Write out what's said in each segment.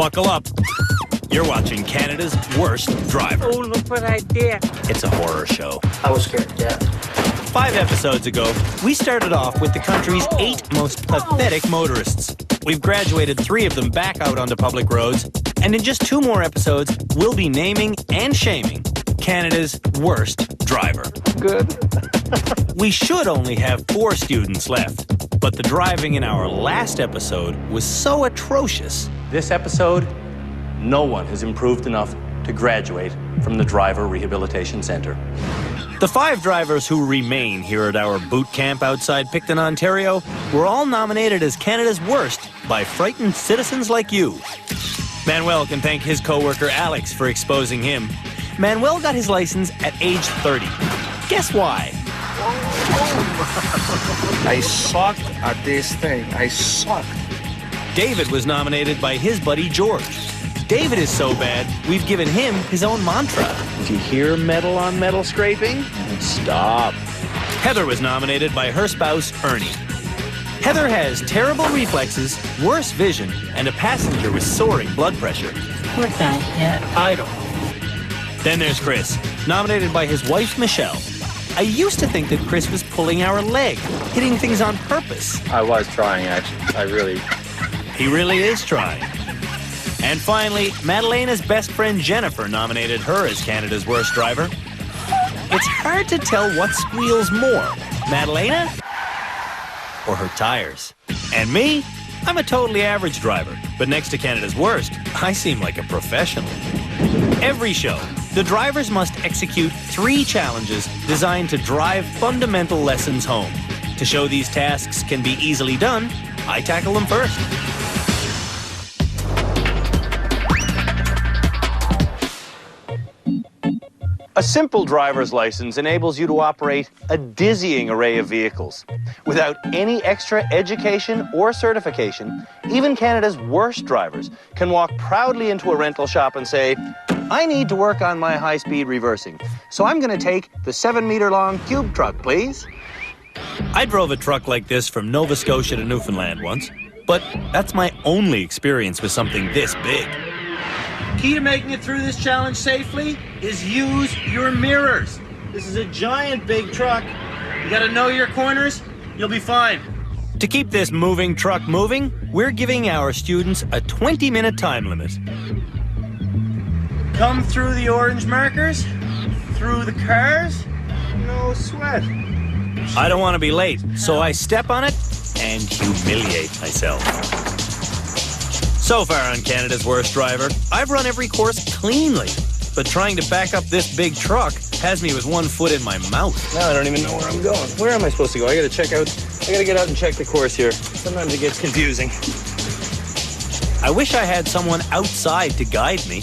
Buckle up. You're watching Canada's Worst Driver. Oh, look what I did. It's a horror show. I was scared, yeah. 5 episodes ago, we started off with the country's 8 most pathetic motorists. We've graduated 3 of them back out onto public roads, and in just 2 more episodes, we'll be naming and shaming Canada's worst driver. Good. We should only have 4 students left, but the driving in our last episode was so atrocious. This episode, no one has improved enough to graduate from the Driver Rehabilitation Centre. The 5 drivers who remain here at our boot camp outside Picton, Ontario, were all nominated as Canada's worst by frightened citizens like you. Manuel can thank his co-worker Alex for exposing him. Manuel got his license at age 30. Guess why? I sucked at this thing. I sucked. David was nominated by his buddy George. David is so bad, we've given him his own mantra. If you hear metal on metal scraping, stop. Heather was nominated by her spouse, Ernie. Heather has terrible reflexes, worse vision, and a passenger with soaring blood pressure. What's that? Yeah, I don't. Then there's Chris, nominated by his wife, Michelle. I used to think that Chris was pulling our leg, hitting things on purpose. I was trying, actually. He really is trying. And finally, Madalena's best friend Jennifer nominated her as Canada's worst driver. It's hard to tell what squeals more, Madalena or her tires. And me, I'm a totally average driver, but next to Canada's worst, I seem like a professional. Every show, the drivers must execute 3 challenges designed to drive fundamental lessons home. To show these tasks can be easily done, I tackle them first. A simple driver's license enables you to operate a dizzying array of vehicles. Without any extra education or certification, even Canada's worst drivers can walk proudly into a rental shop and say, I need to work on my high-speed reversing, so I'm going to take the 7-meter-long cube truck, please. I drove a truck like this from Nova Scotia to Newfoundland once, but that's my only experience with something this big. Key to making it through this challenge safely is use your mirrors. This is a giant big truck. You gotta know your corners, you'll be fine. To keep this moving truck moving, we're giving our students a 20-minute time limit. Come through the orange markers, through the cars, no sweat. I don't want to be late, so I step on it and humiliate myself. So far on Canada's Worst Driver, I've run every course cleanly, but trying to back up this big truck has me with one foot in my mouth. Now I don't even know where I'm going. Where am I supposed to go? I gotta get out and check the course here. Sometimes it gets confusing. I wish I had someone outside to guide me.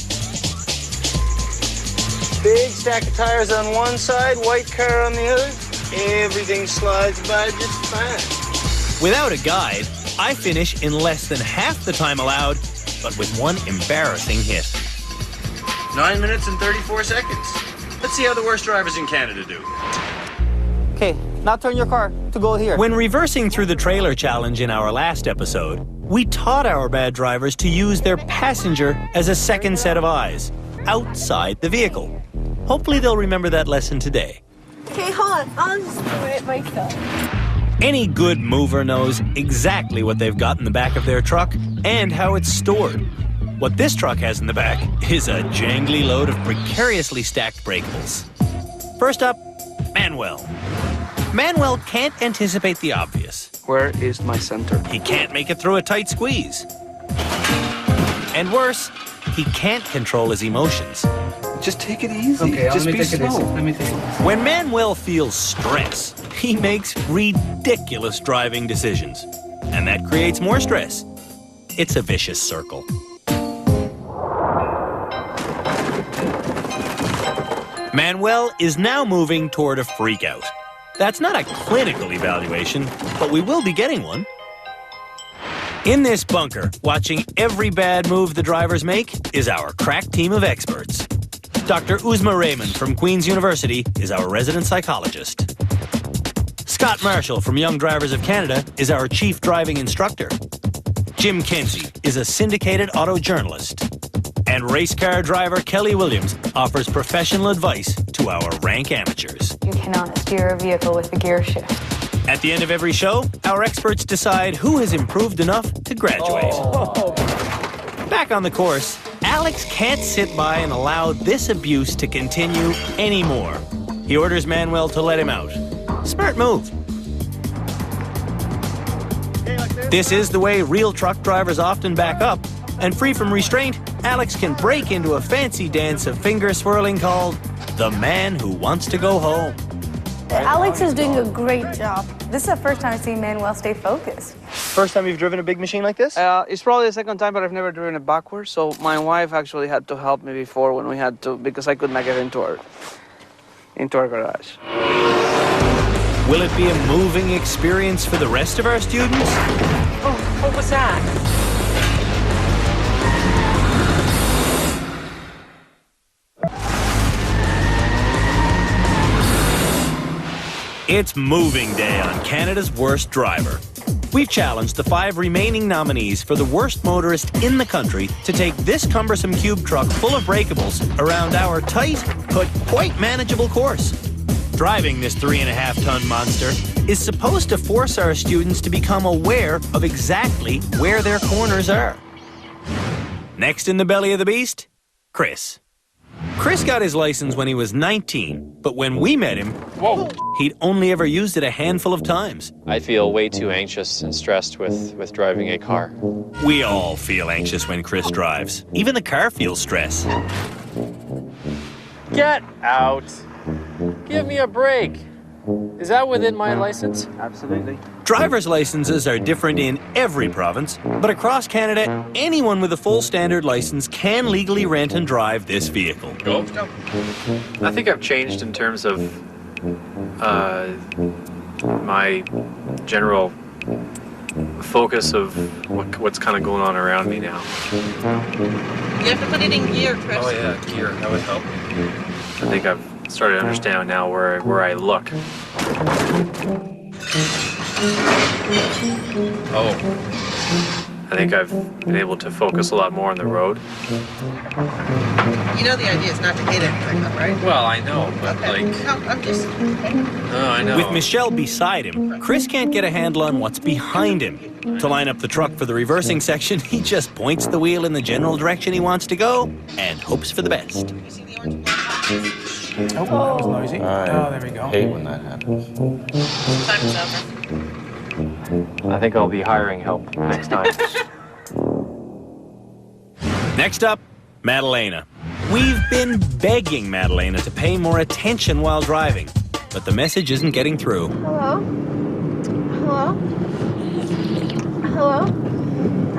Big stack of tires on one side, white car on the other. Everything slides by just fine. Without a guide, I finish in less than half the time allowed, but with one embarrassing hit. 9 minutes and 34 seconds. Let's see how the worst drivers in Canada do. Okay, now turn your car to go here. When reversing through the trailer challenge in our last episode, we taught our bad drivers to use their passenger as a second set of eyes, outside the vehicle. Hopefully they'll remember that lesson today. Okay, hold on. I'll just do it myself. Any good mover knows exactly what they've got in the back of their truck and how it's stored. What this truck has in the back is a jangly load of precariously stacked breakables. First up, Manuel. Manuel can't anticipate the obvious. Where is my center? He can't make it through a tight squeeze. And worse, he can't control his emotions. Just take it easy. Okay, just let me be take it easy. slow. Let me take it easy. When Manuel feels stress, he makes ridiculous driving decisions. And that creates more stress. It's a vicious circle. Manuel is now moving toward a freakout. That's not a clinical evaluation, but we will be getting one. In this bunker, watching every bad move the drivers make is our crack team of experts. Dr. Uzma Raymond from Queen's University is our resident psychologist. Scott Marshall from Young Drivers of Canada is our chief driving instructor. Jim Kenzie is a syndicated auto journalist. And race car driver Kelly Williams offers professional advice to our rank amateurs. You cannot steer a vehicle with a gear shift. At the end of every show, our experts decide who has improved enough to graduate. Back on the course, Alex can't sit by and allow this abuse to continue anymore. He orders Manuel to let him out. Smart move. This is the way real truck drivers often back up. And free from restraint, Alex can break into a fancy dance of finger swirling called The Man Who Wants to Go Home. Alex is doing a great job. This is the first time I've seen Manuel stay focused. First time you've driven a big machine like this? It's probably the second time, but I've never driven it backwards. So my wife actually had to help me before when we had to, because I could not get into our garage. Will it be a moving experience for the rest of our students? Oh, what was that? It's moving day on Canada's Worst Driver. We've challenged the 5 remaining nominees for the worst motorist in the country to take this cumbersome cube truck full of breakables around our tight but quite manageable course. Driving this 3.5-ton monster is supposed to force our students to become aware of exactly where their corners are. Next in the belly of the beast, Chris. Chris got his license when he was 19, but when we met him, he'd only ever used it a handful of times. I feel way too anxious and stressed with driving a car. We all feel anxious when Chris drives. Even the car feels stress. Get out! Give me a break! Is that within my license? Absolutely. Driver's licenses are different in every province, but across Canada, anyone with a full standard license can legally rent and drive this vehicle. Go. I think I've changed in terms of my general focus of what's kind of going on around me now. You have to put it in gear, Chris. Oh yeah, gear, that would help. I think I've started to understand now where I look. Oh. I think I've been able to focus a lot more on the road. You know the idea is not to hit anything, right? Well, I know, but Okay. like... No, I'm just... No, I know. With Michelle beside him, Chris can't get a handle on what's behind him. To line up the truck for the reversing section, he just points the wheel in the general direction he wants to go and hopes for the best. Oh, that was noisy. Oh, there we go. I hate when that happens. Time is over. I think I'll be hiring help next time. Next up, Madalena. We've been begging Madalena to pay more attention while driving, but the message isn't getting through. Hello? Hello? Hello?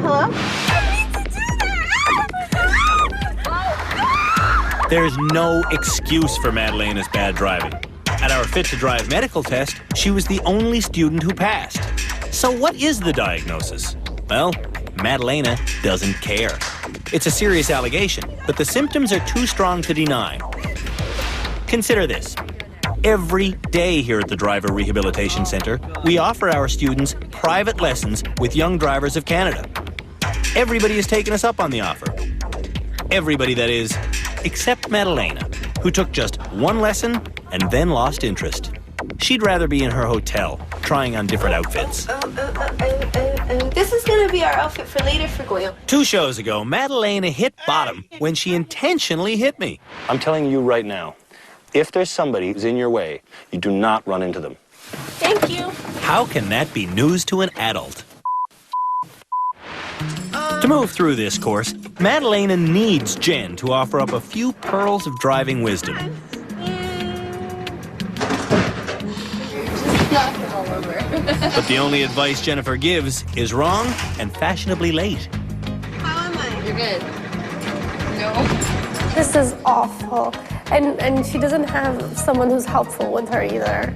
Hello? There's no excuse for Madalena's bad driving. At our Fit to Drive medical test, she was the only student who passed. So what is the diagnosis? Well, Madalena doesn't care. It's a serious allegation, but the symptoms are too strong to deny. Consider this. Every day here at the Driver Rehabilitation Centre, we offer our students private lessons with young drivers of Canada. Everybody has taken us up on the offer. Everybody, that is, except Madalena, who took just one lesson and then lost interest. She'd rather be in her hotel, trying on different outfits. This is gonna be our outfit for later for Goyo. 2 shows ago, Madalena hit bottom when she intentionally hit me. I'm telling you right now, if there's somebody who's in your way, you do not run into them. Thank you. How can that be news to an adult? To move through this course, Madalena needs Jen to offer up a few pearls of driving wisdom. But the only advice Jennifer gives is wrong and fashionably late. How am I? You're good. No. This is awful. And she doesn't have someone who's helpful with her either.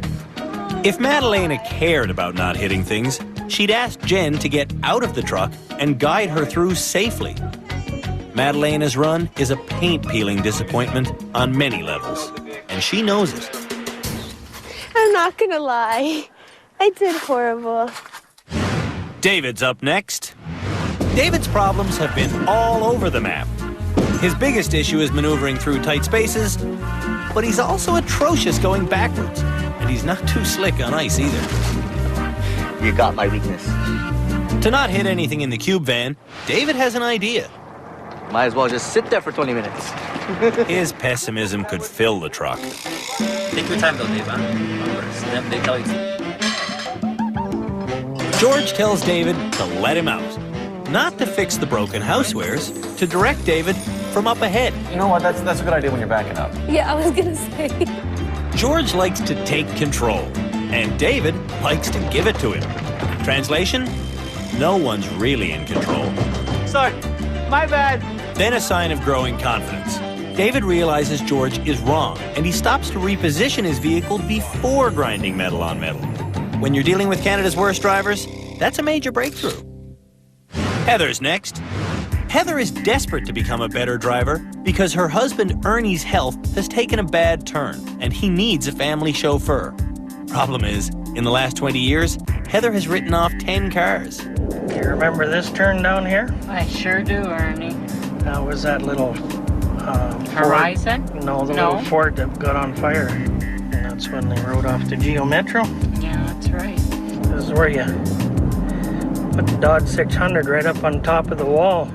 If Madalena cared about not hitting things, she'd ask Jen to get out of the truck and guide her through safely. Madalena's run is a paint-peeling disappointment on many levels, and she knows it. I'm not gonna lie. I did horrible. David's up next. David's problems have been all over the map. His biggest issue is maneuvering through tight spaces, but he's also atrocious going backwards, and he's not too slick on ice either. You got my weakness. To not hit anything in the cube van, David has an idea. Might as well just sit there for 20 minutes. His pessimism could fill the truck. Take your time though, Dave, huh? They tell you to. George tells David to let him out. Not to fix the broken housewares, to direct David from up ahead. You know what? That's a good idea when you're backing up. Yeah, I was gonna say. George likes to take control, and David likes to give it to him. Translation? No one's really in control. Sorry, my bad. Then a sign of growing confidence. David realizes George is wrong, and he stops to reposition his vehicle before grinding metal on metal. When you're dealing with Canada's worst drivers, that's a major breakthrough. Heather's next. Heather is desperate to become a better driver because her husband Ernie's health has taken a bad turn, and he needs a family chauffeur. Problem is, in the last 20 years, Heather has written off 10 cars. You remember this turn down here? I sure do, Ernie. That was that little Horizon? Ford. No, the little Ford that got on fire. And that's when they rode off to Geo Metro. Yeah, that's right. This is where you put the Dodge 600 right up on top of the wall.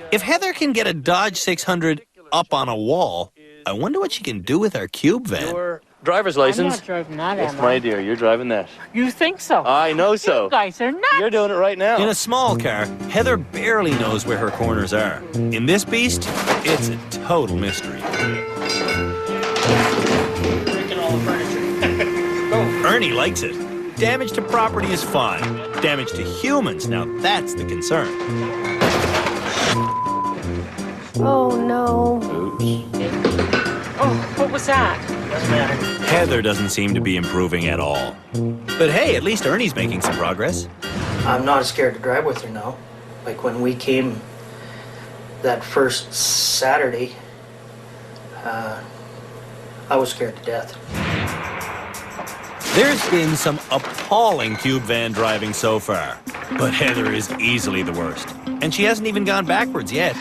If Heather can get a Dodge 600 up on a wall, I wonder what she can do with our cube van. Your driver's license. I'm not driving that, Yes, am I? my dear, you're driving that. You think so? I know so. You guys are nuts. You're doing it right now. In a small car, Heather barely knows where her corners are. In this beast, it's a total mystery. Breaking all the furniture. Ernie likes it. Damage to property is fine. Damage to humans, now that's the concern. Oh no. Oh, what was that? Doesn't matter. Heather doesn't seem to be improving at all. But hey, at least Ernie's making some progress. I'm not scared to drive with her now. Like when we came that first Saturday, I was scared to death. There's been some appalling cube van driving so far, but Heather is easily the worst. And she hasn't even gone backwards yet.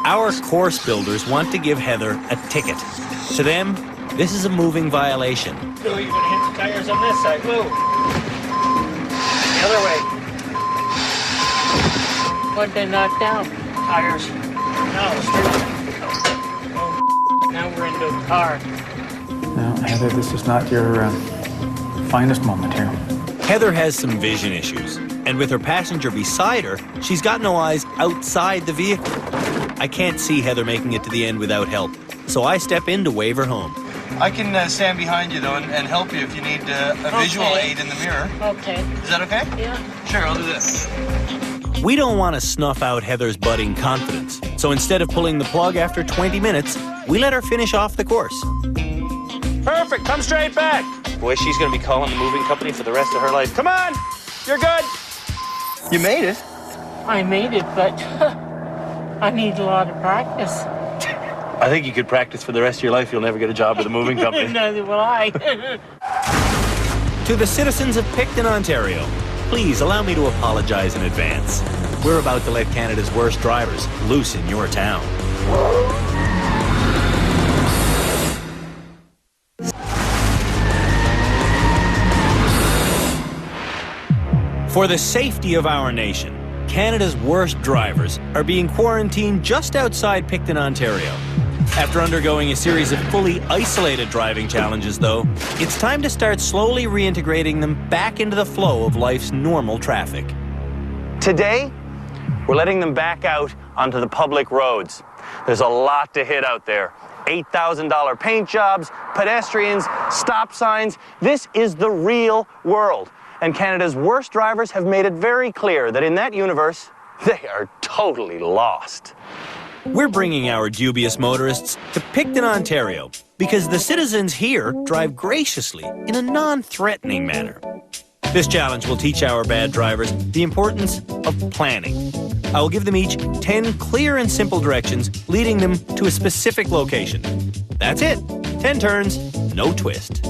Our course builders want to give Heather a ticket. To them, this is a moving violation. So you're gonna hit the tires on this side. Move. The other way. What'd they knock down? Tires. No, straight. Now we're into a car. No, Heather, this is not your finest moment here. Heather has some vision issues, and with her passenger beside her, she's got no eyes outside the vehicle. I can't see Heather making it to the end without help, so I step in to wave her home. I can stand behind you, though, and help you if you need a visual aid in the mirror. Okay. Is that okay? Yeah. Sure, I'll do this. We don't want to snuff out Heather's budding confidence, so instead of pulling the plug after 20 minutes, we let her finish off the course. Perfect. Come straight back. Boy, she's going to be calling the moving company for the rest of her life. Come on. You're good. You made it. I made it, but I need a lot of practice. I think you could practice for the rest of your life. You'll never get a job with a moving company. Neither will I. To the citizens of Picton, Ontario, please allow me to apologize in advance. We're about to let Canada's worst drivers loose in your town. For the safety of our nation, Canada's worst drivers are being quarantined just outside Picton, Ontario. After undergoing a series of fully isolated driving challenges, though, it's time to start slowly reintegrating them back into the flow of life's normal traffic. Today, we're letting them back out onto the public roads. There's a lot to hit out there. $8,000 paint jobs, pedestrians, stop signs. This is the real world. And Canada's worst drivers have made it very clear that in that universe, they are totally lost. We're bringing our dubious motorists to Picton, Ontario, because the citizens here drive graciously in a non-threatening manner. This challenge will teach our bad drivers the importance of planning. I will give them each 10 clear and simple directions leading them to a specific location. That's it. 10 turns, no twist.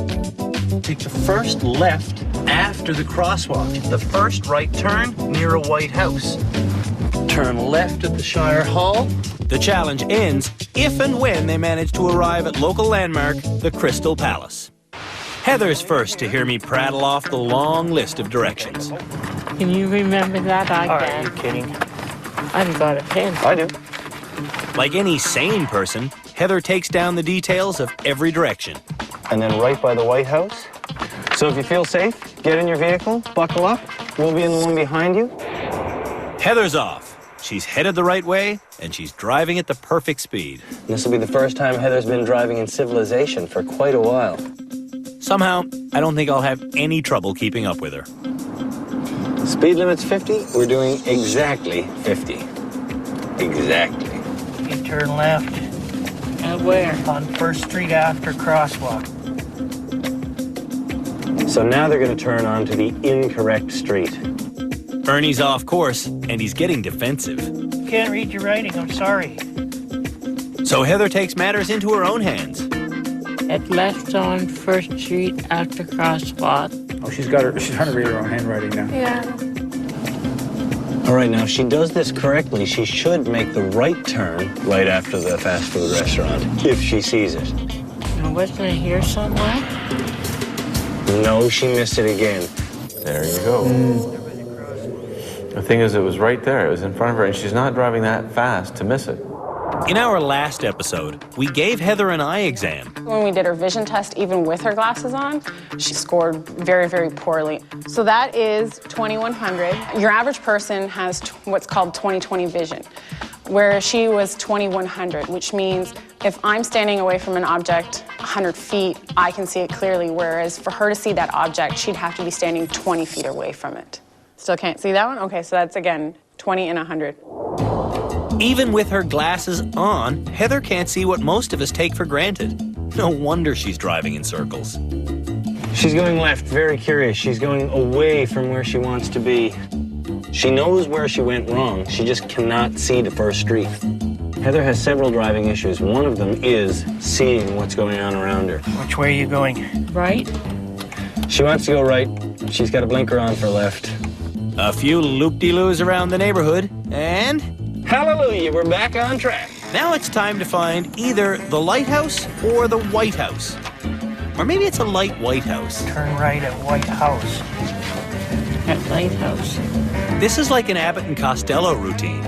Take the first left after the crosswalk, the first right turn near a white house. Turn left at the Shire Hall. The challenge ends if and when they manage to arrive at local landmark, the Crystal Palace. Heather's first to hear me prattle off the long list of directions. Can you remember that? I Are can. you kidding? I've got a pen. I do. Like any sane person, Heather takes down the details of every direction. And then right by the White House. So if you feel safe, get in your vehicle, buckle up. We'll be in the one behind you. Heather's off. She's headed the right way, and she's driving at the perfect speed. This will be the first time Heather's been driving in civilization for quite a while. Somehow, I don't think I'll have any trouble keeping up with her. Speed limit's 50. We're doing exactly 50. Exactly. You turn left Where? on First Street after crosswalk. So now they're going to turn onto the incorrect street. Ernie's off course, and he's getting defensive. Can't read your writing, I'm sorry. So Heather takes matters into her own hands. At left on First Street after crosswalk. Oh, she's trying to read her own handwriting now. Yeah. All right, now if she does this correctly, she should make the right turn right after the fast food restaurant, if she sees it. Now, wasn't it here somewhere? No, she missed it again. There you go. The thing is, it was right there. It was in front of her, and she's not driving that fast to miss it. In our last episode, we gave Heather an eye exam. When we did her vision test, even with her glasses on, she scored very, very poorly. So that is 2100. Your average person has what's called 20/20 vision, where she was 2100, which means if I'm standing away from an object 100 feet, I can see it clearly, whereas for her to see that object, she'd have to be standing 20 feet away from it. Still can't see that one? Okay, so that's, again, 20 and 100. Even with her glasses on, Heather can't see what most of us take for granted. No wonder she's driving in circles. She's going left, very curious. She's going away from where she wants to be. She knows where she went wrong. She just cannot see the first street. Heather has several driving issues. One of them is seeing what's going on around her. Which way are you going? Right. She wants to go right. She's got a blinker on for left. A few loop-de-loos around the neighborhood, and hallelujah, we're back on track. Now it's time to find either the lighthouse or the White House. Or maybe it's a light White House. Turn right at White House. At Lighthouse. This is like an Abbott and Costello routine.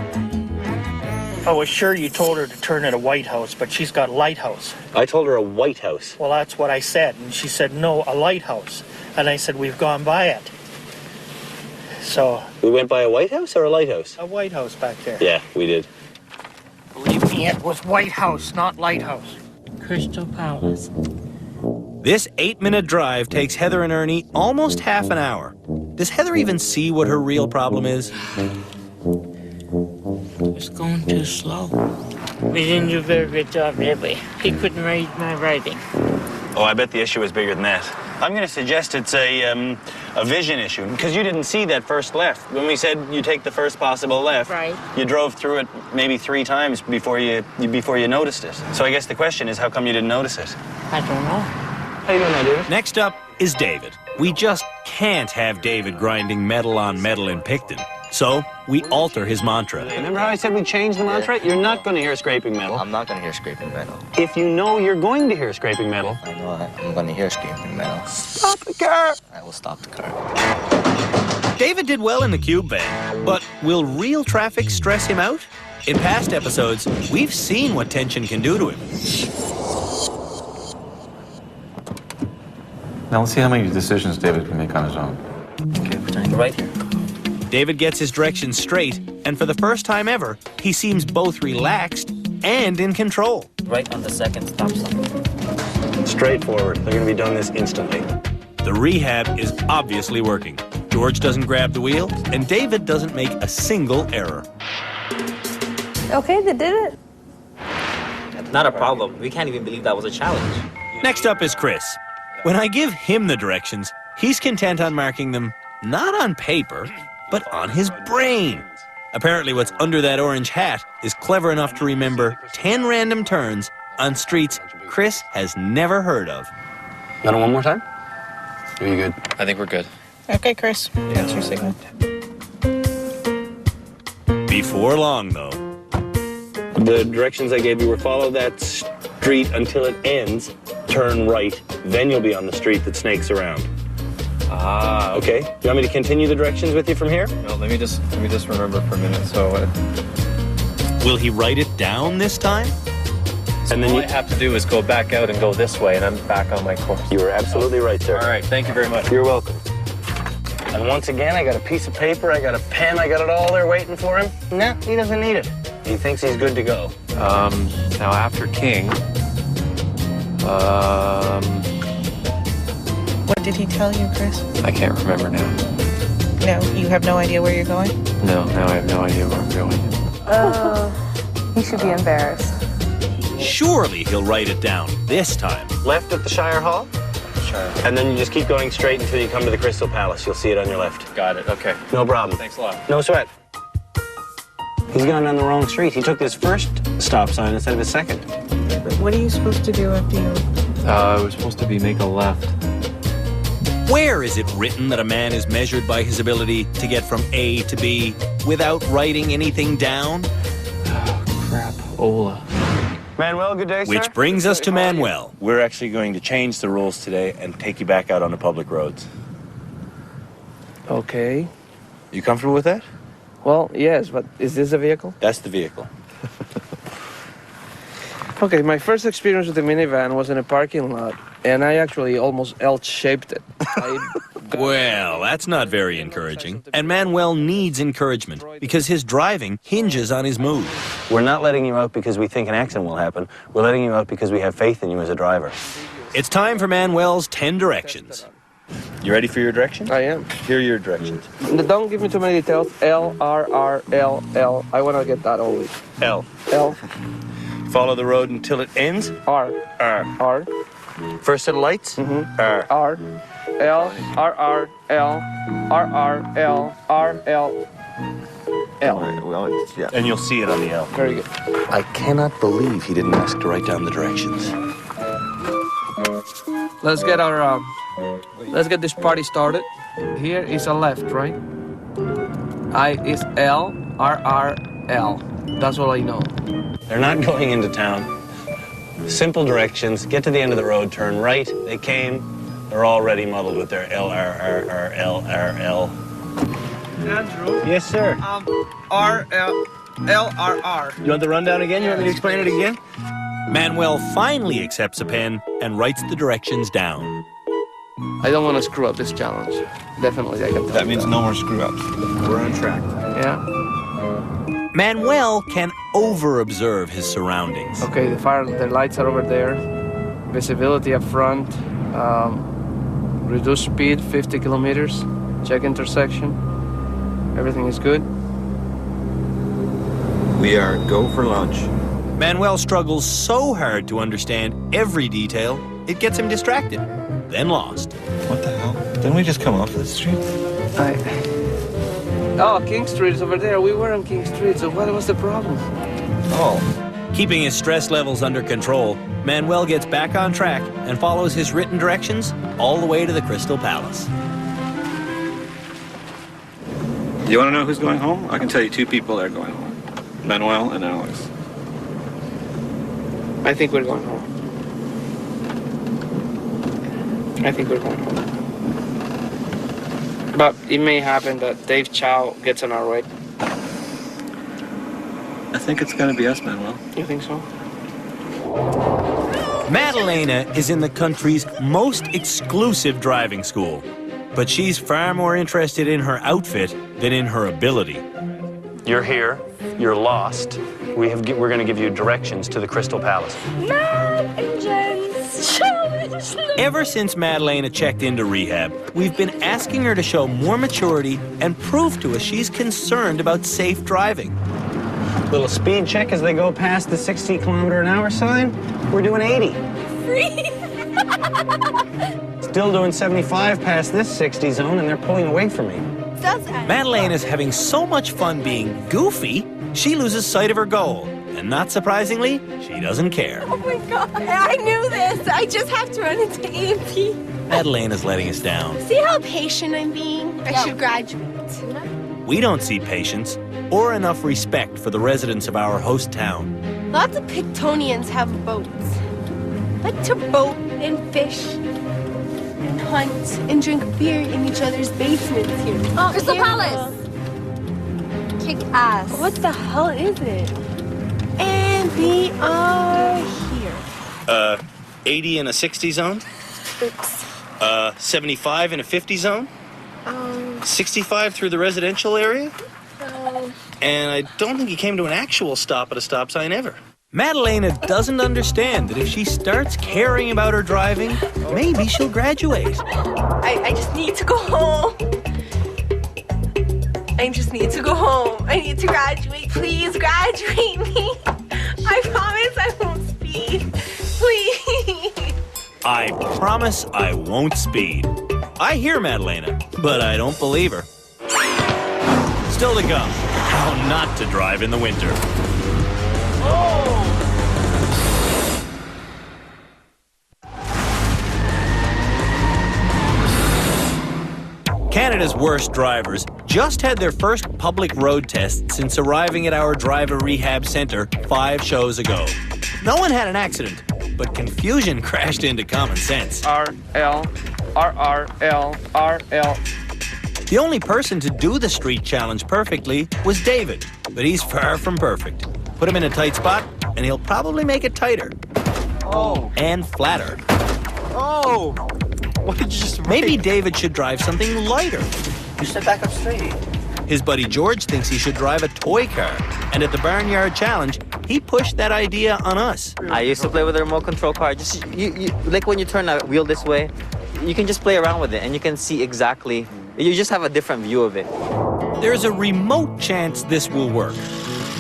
I was sure you told her to turn at a White House, but she's got Lighthouse. I told her a White House. Well, that's what I said, and she said, no, a lighthouse. And I said, we've gone by it. So... We went by a White House or a lighthouse? A White House back there. Yeah, we did. Believe me, it was White House, not Lighthouse. Crystal Palace. This 8-minute drive takes Heather and Ernie almost half an hour. Does Heather even see what her real problem is? It's going too slow. We didn't do a very good job, did we? He couldn't read my writing. Oh, I bet the issue is bigger than that. I'm going to suggest it's a vision issue, because you didn't see that first left. When we said you take the first possible left, right, you drove through it maybe 3 times before you noticed it. So I guess the question is, how come you didn't notice it? I don't know. How you doing there, David? Next up is David. We just can't have David grinding metal on metal in Picton. So we alter his mantra. Remember how I said we changed the mantra? You're not going to hear scraping metal. I'm not going to hear scraping metal. If you know you're going to hear scraping metal. I know I'm going to hear scraping metal. Stop the car! I will stop the car. David did well in the cube van, but will real traffic stress him out? In past episodes, we've seen what tension can do to him. Now let's see how many decisions David can make on his own. Okay, we're turning right here. David gets his directions straight, and for the first time ever, he seems both relaxed and in control. Right on the second stop sign. Straightforward. They're going to be done this instantly. The rehab is obviously working. George doesn't grab the wheel, and David doesn't make a single error. Okay, they did it. Not a problem. We can't even believe that was a challenge. Next up is Chris. When I give him the directions, he's content on marking them not on paper, but on his brain. Apparently what's under that orange hat is clever enough to remember 10 random turns on streets Chris has never heard of. Got it one more time? Are you good? I think we're good. Okay, Chris. That's your signal. Before long, though. The directions I gave you were follow that street until it ends, turn right, then you'll be on the street that snakes around. Ah, Okay, you want me to continue the directions with you from here? no, let me just remember for a minute. So, Will he write it down this time? and then all I have to do is go back out and go this way, and I'm back on my course. You were absolutely right, sir. All right, thank you very much. You're welcome. And once again, I got a piece of paper, I got a pen, I got it all there waiting for him. No, he doesn't need it. He thinks he's good to go. Now after King, What did he tell you, Chris? I can't remember now. No, you have no idea where you're going? No, now I have no idea where I'm going. He should be embarrassed. Surely he'll write it down this time. Left at the Shire Hall, and then you just keep going straight until you come to the Crystal Palace. You'll see it on your left. Got it, okay. No problem. Thanks a lot. No sweat. He's gone down the wrong street. He took his first stop sign instead of his second. What are you supposed to do after you... We're supposed to be make a left. Where is it written that a man is measured by his ability to get from A to B without writing anything down? Oh, crap. Ola. Manuel, good day, sir. Which brings us to Manuel. We're actually going to change the rules today and take you back out on the public roads. Okay. You comfortable with that? Well, yes, but is this a vehicle? That's the vehicle. Okay, my first experience with the minivan was in a parking lot, and I actually almost L-shaped it. Well, that's not very encouraging. And Manuel needs encouragement because his driving hinges on his mood. We're not letting you out because we think an accident will happen. We're letting you out because we have faith in you as a driver. It's time for Manuel's 10 directions. You ready for your directions? I am. Here are your directions. Don't give me too many details. L, R, R, L, L. I want to get that only. L. L. Follow the road until it ends. R. R. R. First set of lights. R. R. L. R. R. L. R. R. L. R. L. L. Well, yeah. And you'll see it on the L. Very good. I cannot believe he didn't ask to write down the directions. Let's get this party started. Here is a left, right? I is L, R, R, L. That's all I know. They're not going into town. Simple directions. Get to the end of the road, turn right. They came. They're already muddled with their L, R, R, R, L, R, L. Andrew? Yes, sir. R, L, L, R, R. You want the rundown again? You want me to explain it again? Manuel finally accepts a pen and writes the directions down. I don't want to screw up this challenge. Definitely, I can tell That means no more screw-ups. We're on track. Yeah. Manuel can over-observe his surroundings. Okay, the lights are over there. Visibility up front. Reduce speed, 50 kilometers. Check intersection. Everything is good. We are go for lunch. Manuel struggles so hard to understand every detail, it gets him distracted, then lost. What the hell? Didn't we just come off the street? Oh, King Street is over there. We were on King Street, so what was the problem? Oh. Keeping his stress levels under control, Manuel gets back on track and follows his written directions all the way to the Crystal Palace. You want to know who's going home? I can tell you two people that are going home. Manuel and Alex. I think we're going home. I think we're going home. But it may happen that Dave Chow gets on our way. I think it's going to be us, Manuel. You think so? Madalena is in the country's most exclusive driving school, but she's far more interested in her outfit than in her ability. You're here. You're lost. We're going to give you directions to the Crystal Palace. Mad engines, challenge. Ever since Madalena checked into rehab, we've been asking her to show more maturity and prove to us she's concerned about safe driving. Little speed check as they go past the 60-kilometer-an-hour sign. We're doing 80. Free. Still doing 75 past this 60 zone, and they're pulling away from me. Madalena's having so much fun being goofy, she loses sight of her goal. And not surprisingly, she doesn't care. Oh my God, I knew this. I just have to run into A&P. Madalena's letting us down. See how patient I'm being? I should graduate. We don't see patience or enough respect for the residents of our host town. Lots of Pictonians have boats. Like to boat and fish and hunt and drink beer in each other's basements here. Oh, Crystal Palace! Kick ass. What the hell is it? And we are here. 80 in a 60 zone? Oops. 75 in a 50 zone? 65 through the residential area? And I don't think he came to an actual stop at a stop sign ever. Madalena doesn't understand that if she starts caring about her driving, maybe she'll graduate. I just need to go home. I just need to go home. I need to graduate. Please graduate me. I promise I won't speed. Please. I promise I won't speed. I hear Madalena, but I don't believe her. Still to come, how not to drive in the winter. Canada's worst drivers just had their first public road test since arriving at our driver rehab center 5 shows ago. No one had an accident, but confusion crashed into common sense. R-L, R-R-L, R-L. The only person to do the street challenge perfectly was David, but he's far from perfect. Put him in a tight spot, and he'll probably make it tighter. Oh. And flatter. Oh! What did you just write? Maybe David should drive something lighter. You step back up straight. His buddy George thinks he should drive a toy car. And at the Barnyard Challenge, he pushed that idea on us. I used to play with a remote control car. Just you like when you turn a wheel this way, you can just play around with it and you can see exactly. You just have a different view of it. There's a remote chance this will work.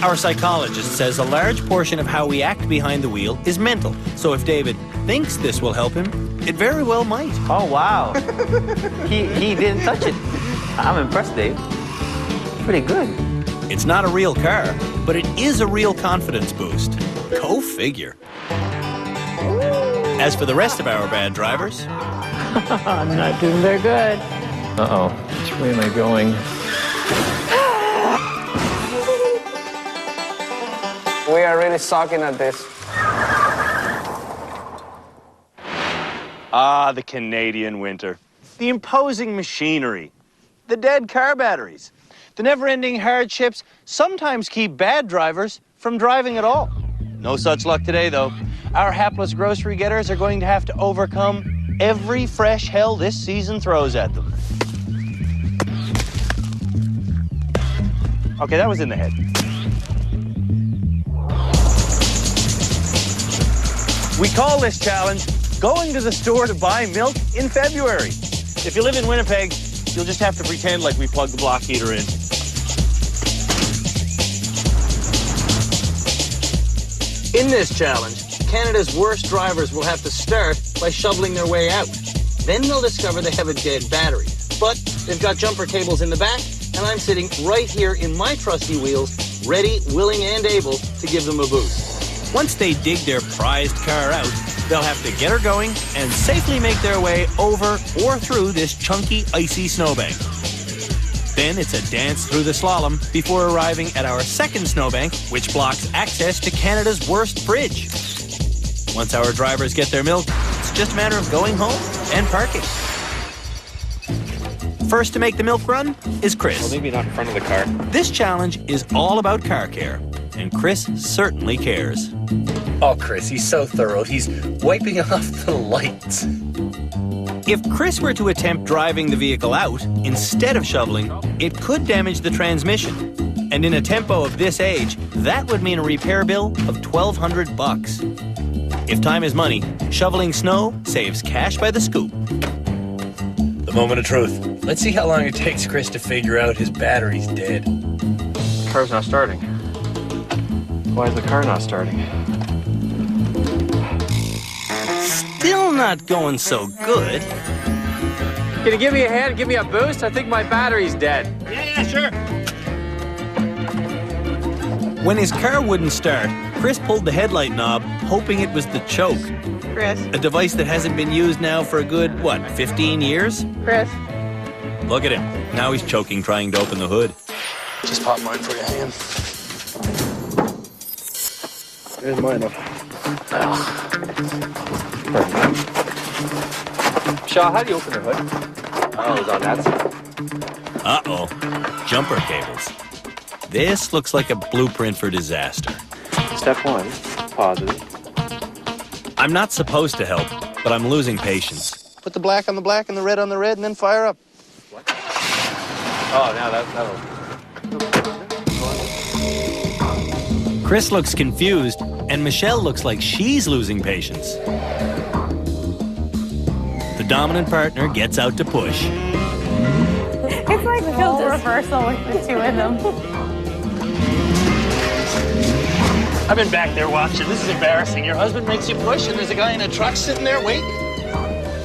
Our psychologist says a large portion of how we act behind the wheel is mental. So if David thinks this will help him, it very well might. Oh, wow. he didn't touch it. I'm impressed, Dave. Pretty good. It's not a real car, but it is a real confidence boost. Go figure. As for the rest of our bad drivers... I'm not doing very good. Uh-oh. Which way am I going? We are really sucking at this. Ah, the Canadian winter. The imposing machinery. The dead car batteries. The never-ending hardships sometimes keep bad drivers from driving at all. No such luck today, though. Our hapless grocery getters are going to have to overcome every fresh hell this season throws at them. Okay, that was in the head. We call this challenge going to the store to buy milk in February. If you live in Winnipeg, you'll just have to pretend like we plugged the block heater in. In this challenge, Canada's worst drivers will have to start by shoveling their way out. Then they'll discover they have a dead battery. But they've got jumper cables in the back, and I'm sitting right here in my trusty wheels, ready, willing, and able to give them a boost. Once they dig their prized car out, they'll have to get her going and safely make their way over or through this chunky, icy snowbank. Then it's a dance through the slalom before arriving at our second snowbank, which blocks access to Canada's worst bridge. Once our drivers get their milk, it's just a matter of going home and parking. First to make the milk run is Chris. Well, maybe not in front of the car. This challenge is all about car care, and Chris certainly cares. Oh, Chris, he's so thorough. He's wiping off the lights. If Chris were to attempt driving the vehicle out instead of shoveling, it could damage the transmission. And in a tempo of this age, that would mean a repair bill of $1,200. If time is money, shoveling snow saves cash by the scoop. The moment of truth. Let's see how long it takes Chris to figure out his battery's dead. The car's not starting. Why is the car not starting? Still not going so good. Can you give me a hand? Give me a boost? I think my battery's dead. Yeah, sure. When his car wouldn't start, Chris pulled the headlight knob, hoping it was the choke. Chris. A device that hasn't been used now for a good, 15 years? Chris. Look at him. Now he's choking trying to open the hood. Just pop mine for you, hand. There's mine up. Shaw, how do you open the hood? Oh, it's on that side. Uh-oh. Jumper cables. This looks like a blueprint for disaster. Step 1, positive. I'm not supposed to help, but I'm losing patience. Put the black on the black and the red on the red, and then fire up. Oh, now that'll... Chris looks confused, and Michelle looks like she's losing patience. The dominant partner gets out to push. It's like role reversal with the two of them. I've been back there watching. This is embarrassing. Your husband makes you push, and there's a guy in a truck sitting there waiting.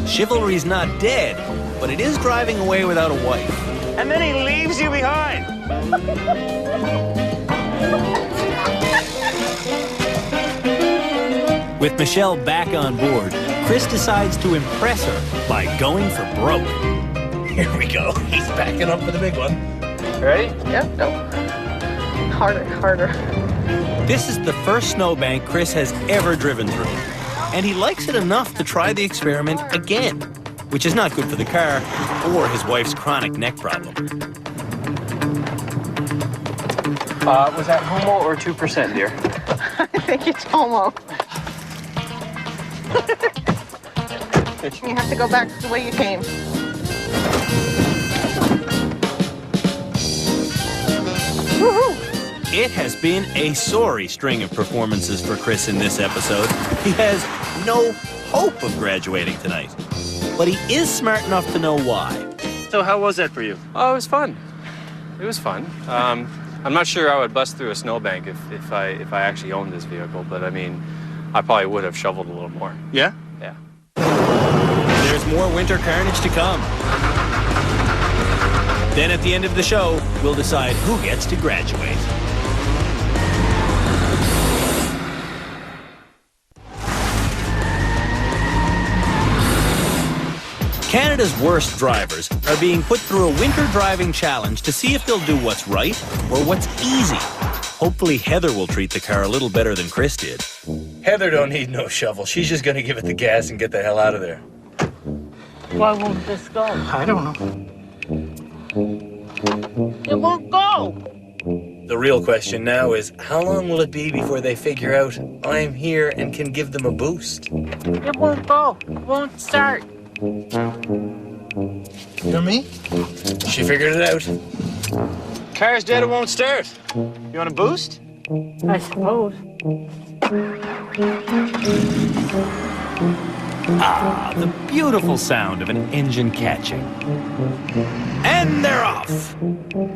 Chivalry's not dead, but it is driving away without a wife. And then he leaves you behind. With Michelle back on board, Chris decides to impress her by going for broke. Here we go. He's backing up for the big one. Ready? Yeah, go. Harder. This is the first snowbank Chris has ever driven through, and he likes it enough to try the experiment again, which is not good for the car or his wife's chronic neck problem. Was that homo or 2%, dear? I think it's homo. You have to go back the way you came. Woohoo! It has been a sorry string of performances for Chris in this episode. He has no hope of graduating tonight, but he is smart enough to know why. So how was that for you? Oh, it was fun. It was fun. I'm not sure I would bust through a snowbank if I actually owned this vehicle, but I mean, I probably would have shoveled a little more. Yeah? Yeah. There's more winter carnage to come. Then at the end of the show, we'll decide who gets to graduate. Canada's worst drivers are being put through a winter driving challenge to see if they'll do what's right or what's easy. Hopefully Heather will treat the car a little better than Chris did. Heather don't need no shovel. She's just gonna give it the gas and get the hell out of there. Why won't this go? I don't know. It won't go. The real question now is, how long will it be before they figure out I'm here and can give them a boost? It won't go. It won't start. Hear me? She figured it out. Car's dead, it won't start. You want a boost? I suppose. Ah, the beautiful sound of an engine catching. And they're off.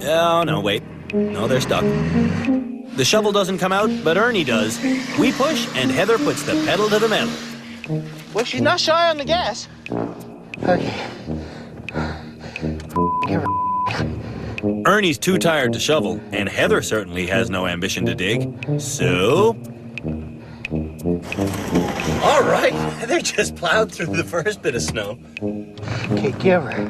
Oh, no, wait. No, they're stuck. The shovel doesn't come out, but Ernie does. We push, and Heather puts the pedal to the metal. Well, she's not shy on the gas. Okay. Give her. Ernie's too tired to shovel, and Heather certainly has no ambition to dig. So... All right, they just plowed through the first bit of snow. Okay, give her.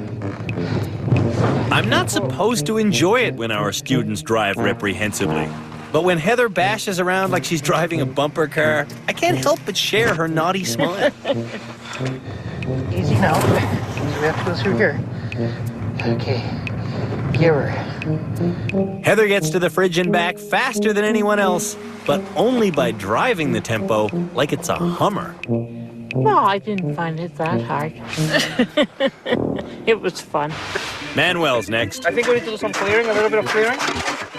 I'm not supposed to enjoy it when our students drive reprehensibly. But when Heather bashes around like she's driving a bumper car, I can't help but share her naughty smile. Easy now. We have to go through here. Okay. Give her. Heather gets to the fridge and back faster than anyone else, but only by driving the tempo like it's a Hummer. No, I didn't find it that hard. It was fun. Manuel's next. I think we need to do some clearing, a little bit of clearing.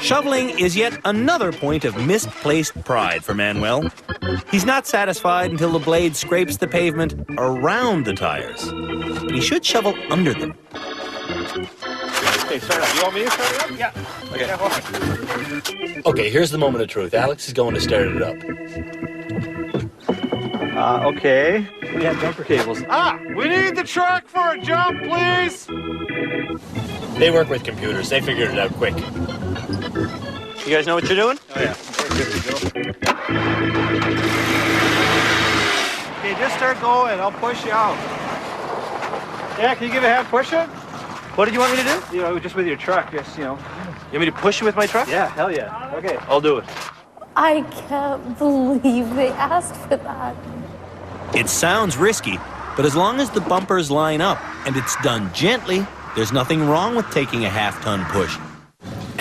Shoveling is yet another point of misplaced pride for Manuel. He's not satisfied until the blade scrapes the pavement around the tires. But he should shovel under them. Okay, start up. You want me to start it up? Yeah. Okay. Yeah, hold on. Okay, here's the moment of truth. Alex is going to start it up. Okay. We have jumper cables. We need the truck for a jump, please. They work with computers. They figured it out quick. You guys know what you're doing? Oh, yeah. Good to go. Okay, Okay, just start going. I'll push you out. Yeah, can you give a hand push it? What did you want me to do? You know, just with your truck, just, you know. You want me to push you with my truck? Yeah, hell yeah. Okay. I'll do it. I can't believe they asked for that. It sounds risky, but as long as the bumpers line up and it's done gently, there's nothing wrong with taking a half-ton push.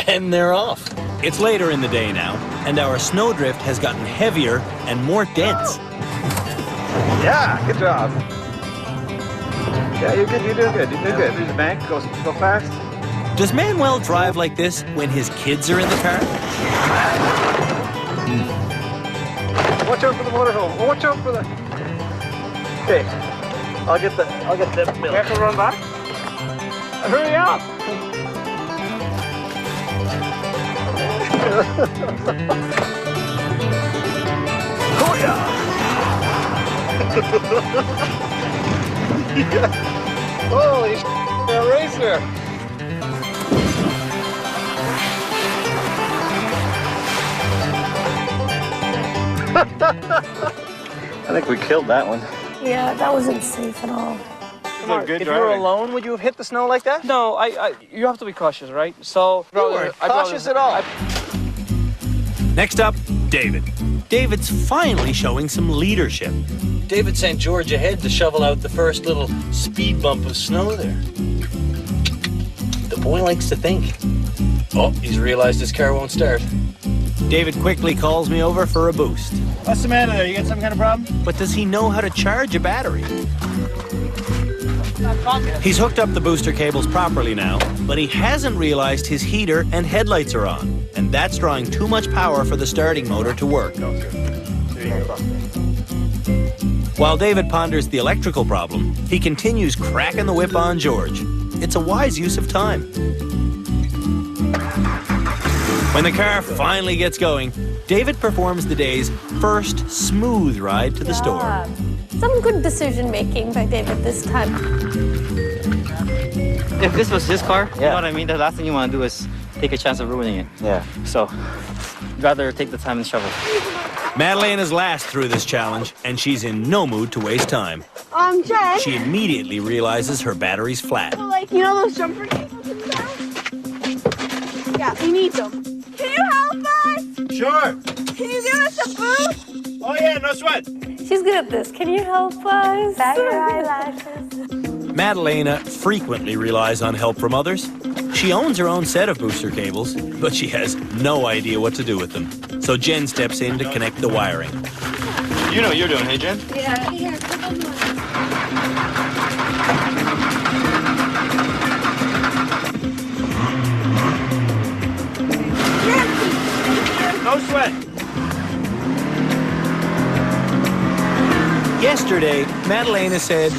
And they're off. It's later in the day now, and our snowdrift has gotten heavier and more dense. Yeah, good job. Yeah, you're good. You're doing good. You're doing good. Through the bank, go fast. Does Manuel drive like this when his kids are in the car? Watch out for the motorhome. Oh, watch out for the... Okay. I'll get the milk. You have to run back? Hurry up! Oh yeah! Holy sh**, a racer! I think we killed that one. Yeah, that wasn't safe at all. If you were alone, would you have hit the snow like that? No, you have to be cautious, right? So, You weren't cautious at all. Next up, David. David's finally showing some leadership. David sent George ahead to shovel out the first little speed bump of snow there. The boy likes to think. Oh, he's realized his car won't start. David quickly calls me over for a boost. What's the matter there? You got some kind of problem? But does he know how to charge a battery? He's hooked up the booster cables properly now, but he hasn't realized his heater and headlights are on, and that's drawing too much power for the starting motor to work. While David ponders the electrical problem, he continues cracking the whip on George. It's a wise use of time. When the car finally gets going, David performs the day's first smooth ride to the store. Some good decision making by David this time. If this was his car, you know what I mean? The last thing you want to do is take a chance of ruining it. Yeah. So, rather take the time and shovel. Madalena's last through this challenge, and she's in no mood to waste time. Jen? She immediately realizes her battery's flat. So, like, you know those jumper cables in the back? Yeah, we need them. Can you help us? Sure. Can you give us a boost? Oh yeah, no sweat. She's good at this. Can you help us? Bat your eyelashes. Madalena frequently relies on help from others. She owns her own set of booster cables, but she has no idea what to do with them. So Jen steps in to connect the wiring. You know what you're doing, hey, Jen? Yeah. Here, put them on. No sweat. Yesterday, Madalena said,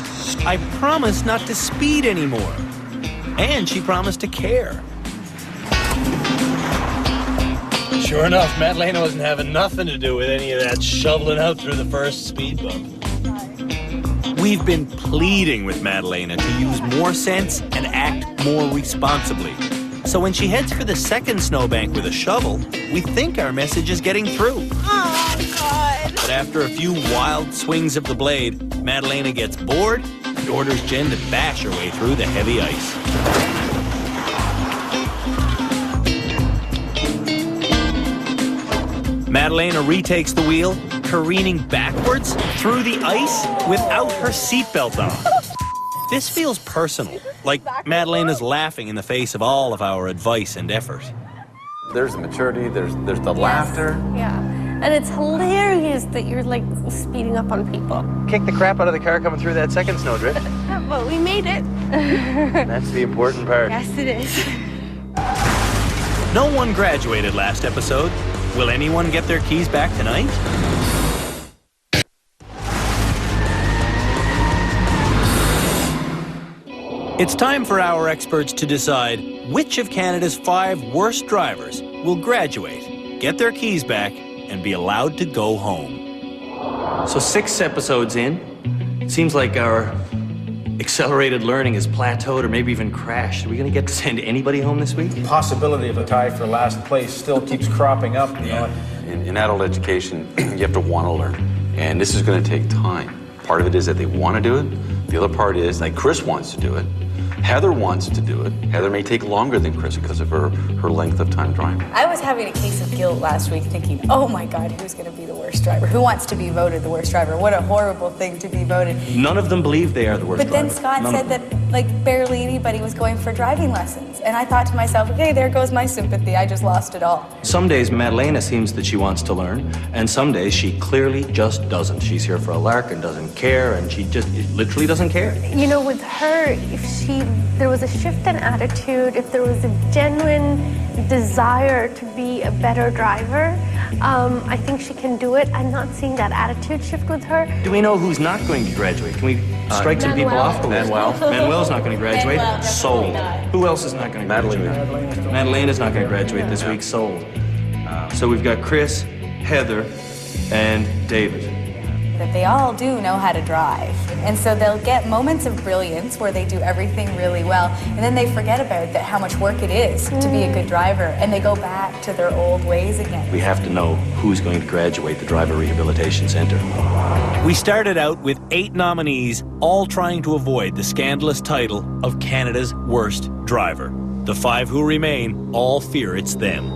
I promise not to speed anymore. And she promised to care. Sure enough, Madalena wasn't having nothing to do with any of that shoveling out through the first speed bump. We've been pleading with Madalena to use more sense and act more responsibly. So when she heads for the second snowbank with a shovel, we think our message is getting through. Oh, God. But after a few wild swings of the blade, Madalena gets bored and orders Jen to bash her way through the heavy ice. Madalena retakes the wheel, careening backwards through the ice without her seatbelt on. This feels personal, like Madalena's laughing in the face of all of our advice and effort. There's the maturity, there's the laughter. Yeah. And it's hilarious that you're like speeding up on people. Kick the crap out of the car coming through that second snowdrift. But we made it. That's the important part. Yes, it is. No one graduated last episode. Will anyone get their keys back tonight? It's time for our experts to decide which of Canada's 5 worst drivers will graduate, get their keys back, and be allowed to go home. So 6 episodes in, it seems like our accelerated learning has plateaued or maybe even crashed. Are we going to get to send anybody home this week? The possibility of a tie for last place still keeps cropping up. You know? In adult education, you have to want to learn. And this is going to take time. Part of it is that they want to do it. The other part is, like, Chris wants to do it. Heather wants to do it. Heather may take longer than Chris because of her length of time driving. I was having a case of guilt last week thinking, oh my God, who's going to be the worst driver? Who wants to be voted the worst driver? What a horrible thing to be voted. None of them believe they are the worst But then driver. Scott said that like barely anybody was going for driving lessons. And I thought to myself, okay, there goes my sympathy. I just lost it all. Some days Madalena seems that she wants to learn, and some days she clearly just doesn't. She's here for a lark and doesn't care, and she just literally doesn't care. You know, with her, if there was a shift in attitude, if there was a genuine desire to be a better driver, I think she can do it. I'm not seeing that attitude shift with her. Do we know who's not going to graduate? Can we strike some people off the list? Manuel's not going to graduate. Manuel, Sold. Who else is not going to graduate? Madalena's not going to graduate this week. Sold. So we've got Chris, Heather, and David. That they all do know how to drive. And so they'll get moments of brilliance where they do everything really well, and then they forget about how much work it is to be a good driver, and they go back to their old ways again. We have to know who's going to graduate the Driver Rehabilitation Center. We started out with 8 nominees, all trying to avoid the scandalous title of Canada's worst driver. The 5 who remain all fear it's them.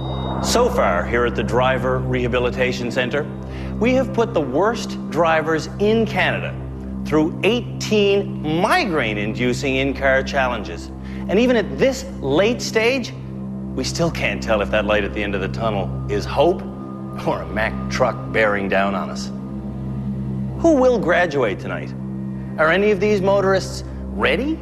So far, here at the Driver Rehabilitation Center, we have put the worst drivers in Canada through 18 migraine-inducing in-car challenges. And even at this late stage, we still can't tell if that light at the end of the tunnel is hope or a Mack truck bearing down on us. Who will graduate tonight? Are any of these motorists ready?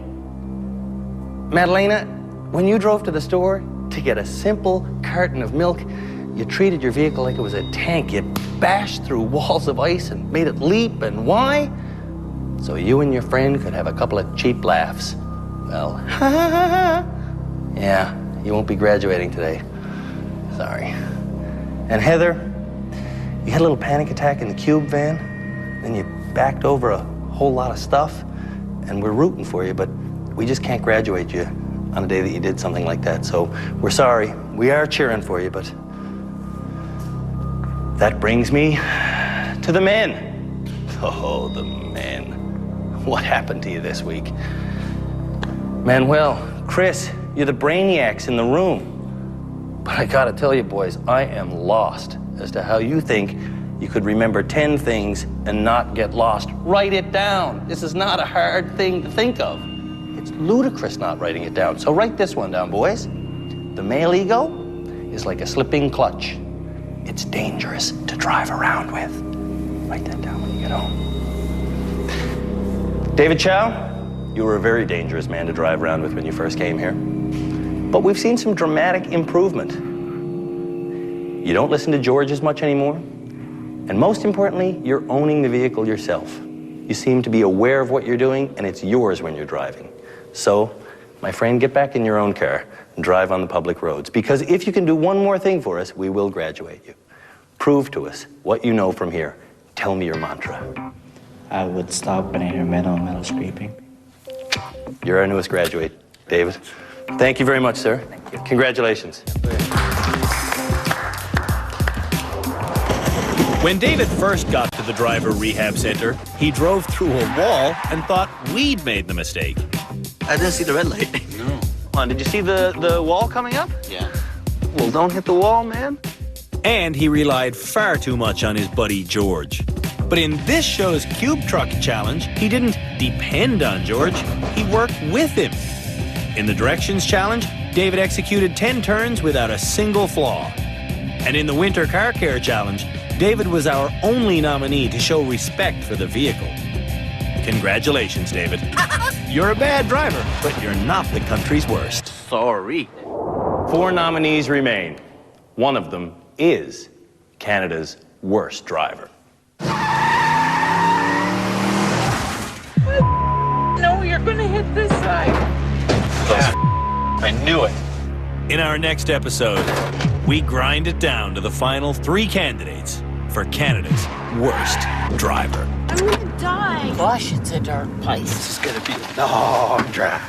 Madalena, when you drove to the store to get a simple carton of milk, you treated your vehicle like it was a tank. You bashed through walls of ice and made it leap. And why? So you and your friend could have a couple of cheap laughs. Well, yeah, you won't be graduating today. Sorry. And Heather, you had a little panic attack in the Cube van, then you backed over a whole lot of stuff, and we're rooting for you, but we just can't graduate you on a day that you did something like that. So we're sorry. We are cheering for you, but that brings me to the men. Oh, the men. What happened to you this week? Manuel, Chris, you're the brainiacs in the room. But I gotta tell you, boys, I am lost as to how you think you could remember 10 things and not get lost. Write it down. This is not a hard thing to think of. It's ludicrous not writing it down. So write this one down, boys. The male ego is like a slipping clutch. It's dangerous to drive around with. Write that down when you get home. David Chow, you were a very dangerous man to drive around with when you first came here. But we've seen some dramatic improvement. You don't listen to George as much anymore. And most importantly, you're owning the vehicle yourself. You seem to be aware of what you're doing, and it's yours when you're driving. So, my friend, get back in your own car and drive on the public roads. Because if you can do one more thing for us, we will graduate you. Prove to us what you know from here. Tell me your mantra. I would stop when I hear metal scraping. You're our newest graduate, David. Thank you very much, sir. Thank you. Congratulations. When David first got to the Driver Rehab Center, he drove through a wall and thought we'd made the mistake. I didn't see the red light. No. Come on, did you see the wall coming up? Yeah. Well, don't hit the wall, man. And he relied far too much on his buddy George. But in this show's Cube Truck Challenge, he didn't depend on George, he worked with him. In the Directions Challenge, David executed 10 turns without a single flaw. And in the Winter Car Care Challenge, David was our only nominee to show respect for the vehicle. Congratulations, David. You're a bad driver, but you're not the country's worst. Sorry. 4 nominees remain. One of them is Canada's worst driver. No, you're gonna hit this side. I knew it. In our next episode, we grind it down to the final 3 candidates for Canada's worst driver. I'm gonna die. Gosh, it's a dark place. This is gonna be a long drive.